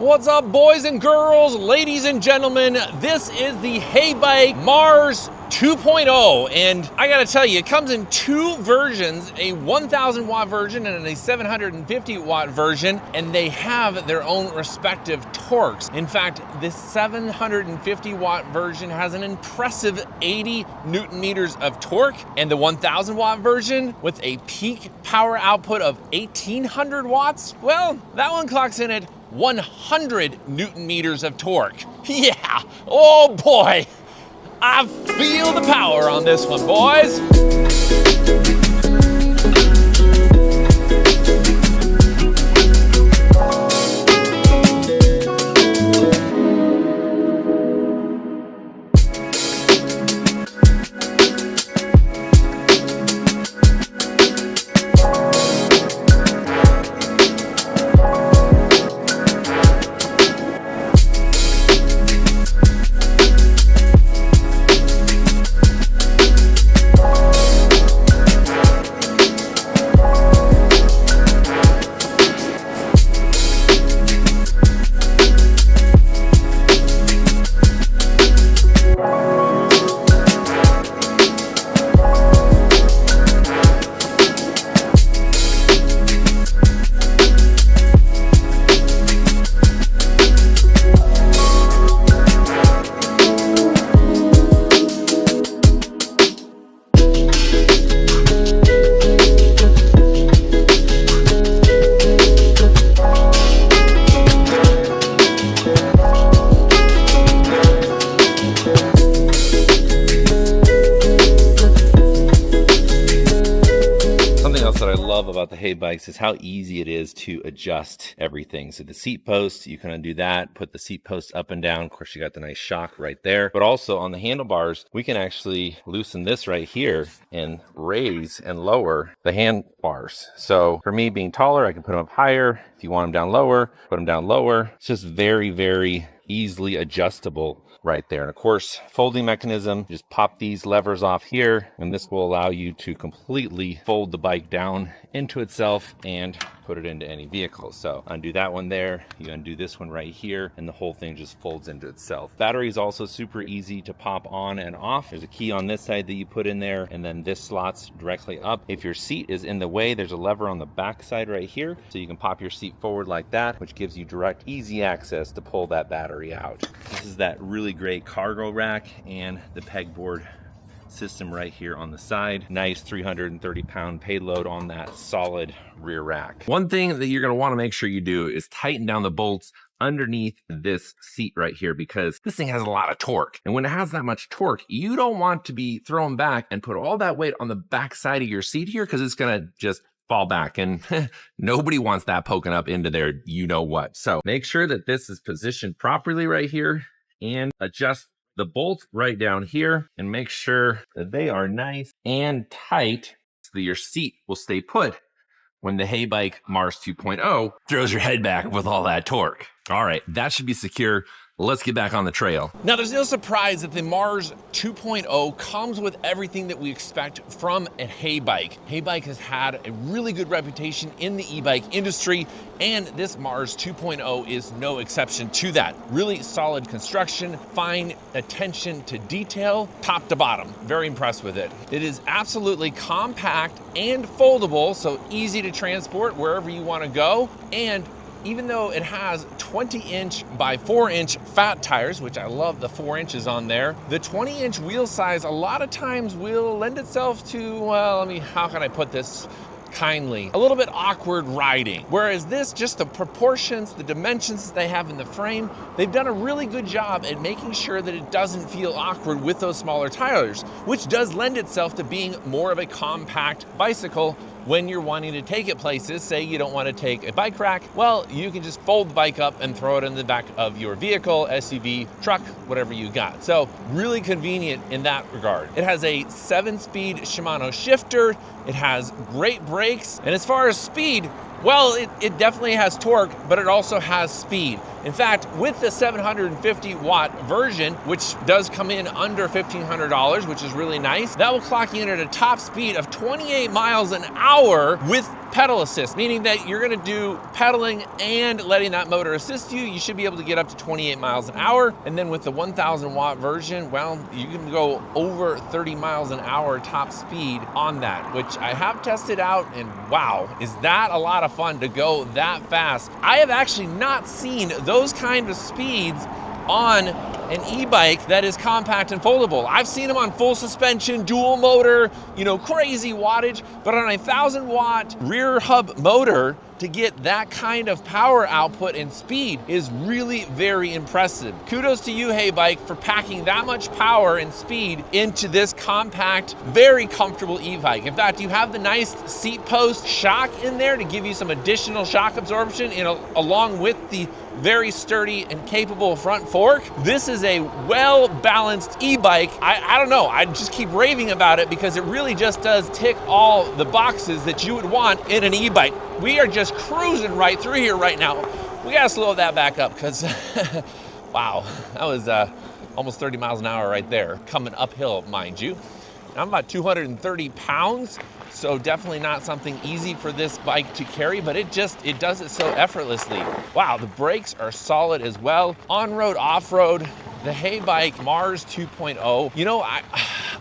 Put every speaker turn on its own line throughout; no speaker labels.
What's up, boys and girls, ladies and gentlemen? This is the HEYBIKE MARS 2.0, and I gotta tell you, it comes in two versions, a 1000 watt version and a 750 watt version, and they have their own respective torques. In fact, this 750 watt version has an impressive 80 Newton meters of torque, and the 1000 watt version with a peak power output of 1800 watts, well, that one clocks in at 100 Newton meters of torque. Yeah, oh boy. I feel the power on this one, boys. About the HEYBIKEs is how easy it is to adjust everything. So the seat posts, you can undo that, put the seat posts up and down. Of course, you got the nice shock right there, but also on the handlebars, we can actually loosen this right here and raise and lower the handlebars. So for me being taller, I can put them up higher. If you want them down lower, put them down lower. It's just very, very easily adjustable right there. And of course, folding mechanism, just pop these levers off here, and this will allow you to completely fold the bike down into itself and put it into any vehicle. So undo that one there, you undo this one right here, and the whole thing just folds into itself. Battery is also super easy to pop on and off. There's a key on this side that you put in there, and then this slots directly up. If your seat is in the way, there's a lever on the back side right here, so you can pop your seat forward like that, which gives you direct, easy access to pull that battery out. This is that really great cargo rack and the pegboard system right here on the side. Nice 330-pound payload on that solid rear rack. One thing that you're going to want to make sure you do is tighten down the bolts underneath this seat right here, because this thing has a lot of torque. And when it has that much torque, you don't want to be thrown back and put all that weight on the back side of your seat here, because it's going to just fall back, and nobody wants that poking up into their you know what. So make sure that this is positioned properly right here, and adjust the bolt right down here, and make sure that they are nice and tight so that your seat will stay put when the HEYBIKE MARS 2.0 throws your head back with all that torque. All right, that should be secure. Let's get back on the trail. Now, there's no surprise that the MARS 2.0 comes with everything that we expect from a HEYBIKE. HEYBIKE has had a really good reputation in the e-bike industry, and this MARS 2.0 is no exception to that. Really solid construction, fine attention to detail, top to bottom. Very impressed with it. It is absolutely compact and foldable, so easy to transport wherever you want to go. And even though it has 20-inch by 4-inch fat tires, which I love the 4 inches on there, the 20-inch wheel size a lot of times will lend itself to, well, how can I put this kindly? A little bit awkward riding. Whereas this, just the proportions, the dimensions they have in the frame, they've done a really good job at making sure that it doesn't feel awkward with those smaller tires, which does lend itself to being more of a compact bicycle when you're wanting to take it places. Say you don't want to take a bike rack, well, you can just fold the bike up and throw it in the back of your vehicle, SUV, truck, whatever you got. So really convenient in that regard. It has a 7-speed Shimano shifter. It has great brakes. And as far as speed, well, it definitely has torque, but it also has speed. In fact, with the 750 watt version, which does come in under $1,500, which is really nice, that will clock you in at a top speed of 28 miles an hour with pedal assist, meaning that you're gonna do pedaling and letting that motor assist you. You should be able to get up to 28 miles an hour. And then with the 1000 watt version, well, you can go over 30 miles an hour top speed on that, which I have tested out, and wow, is that a lot of fun to go that fast. I have actually not seen those kind of speeds on an e-bike that is compact and foldable. I've seen them on full suspension, dual motor, crazy wattage, but on a 1000 watt rear hub motor, to get that kind of power output and speed is really very impressive. Kudos to you, HEYBIKE, for packing that much power and speed into this compact, very comfortable e-bike. In fact, you have the nice seat post shock in there to give you some additional shock absorption along with the very sturdy and capable front fork. This is a well-balanced e-bike. I don't know, I just keep raving about it because it really just does tick all the boxes that you would want in an e-bike. We are just cruising right through here right now. We gotta slow that back up because, wow, that was almost 30 miles an hour right there, coming uphill, mind you. I'm about 230 pounds, so definitely not something easy for this bike to carry, but it does it so effortlessly. Wow, the brakes are solid as well. On-road, off-road, the HEYBIKE Mars 2.0,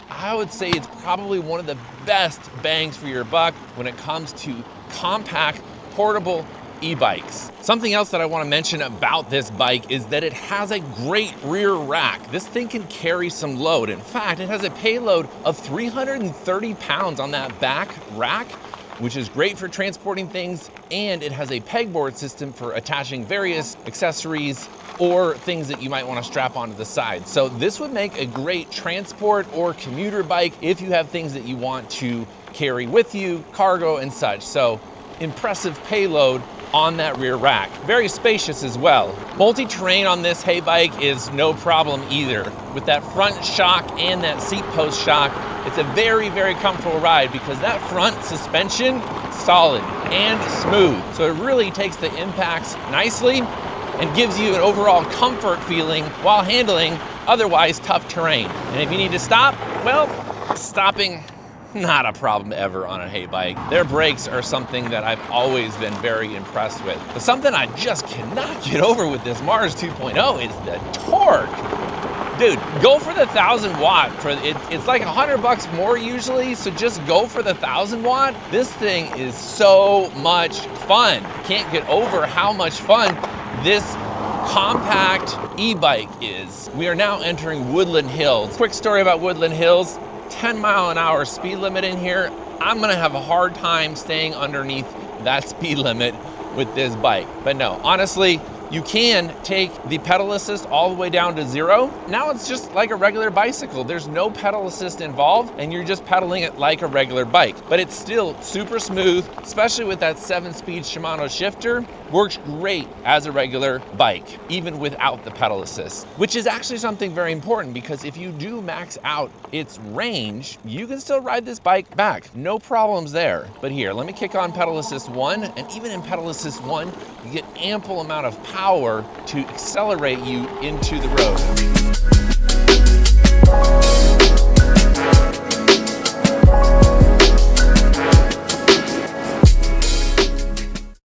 I would say it's probably one of the best bangs for your buck when it comes to compact, portable e-bikes. Something else that I want to mention about this bike is that it has a great rear rack. This thing can carry some load. In fact, it has a payload of 330 pounds on that back rack, which is great for transporting things, and it has a pegboard system for attaching various accessories or things that you might want to strap onto the side. So this would make a great transport or commuter bike if you have things that you want to carry with you, cargo and such. So impressive payload on that rear rack. Very spacious as well. Multi-terrain on this HEYBIKE is no problem either. With that front shock and that seat post shock, it's a very, very comfortable ride because that front suspension, solid and smooth. So it really takes the impacts nicely and gives you an overall comfort feeling while handling otherwise tough terrain. And if you need to stop, well, stopping, not a problem ever on a HEYBIKE. Their brakes are something that I've always been very impressed with. But something I just cannot get over with this Mars 2.0 is the torque. Dude, go for the 1000 watt. It's like $100 more usually, so just go for the 1000 watt. This thing is so much fun. Can't get over how much fun this compact e-bike is. We are now entering Woodland Hills. Quick story about Woodland Hills. 10-mile-an-hour speed limit in here. I'm gonna have a hard time staying underneath that speed limit with this bike. But no, honestly, you can take the pedal assist all the way down to 0. Now it's just like a regular bicycle. There's no pedal assist involved and you're just pedaling it like a regular bike. But it's still super smooth, especially with that 7-speed Shimano shifter. Works great as a regular bike, even without the pedal assist, which is actually something very important because if you do max out its range, you can still ride this bike back. No problems there. But here, let me kick on pedal assist 1, and even in pedal assist 1, you get ample amount of power to accelerate you into the road.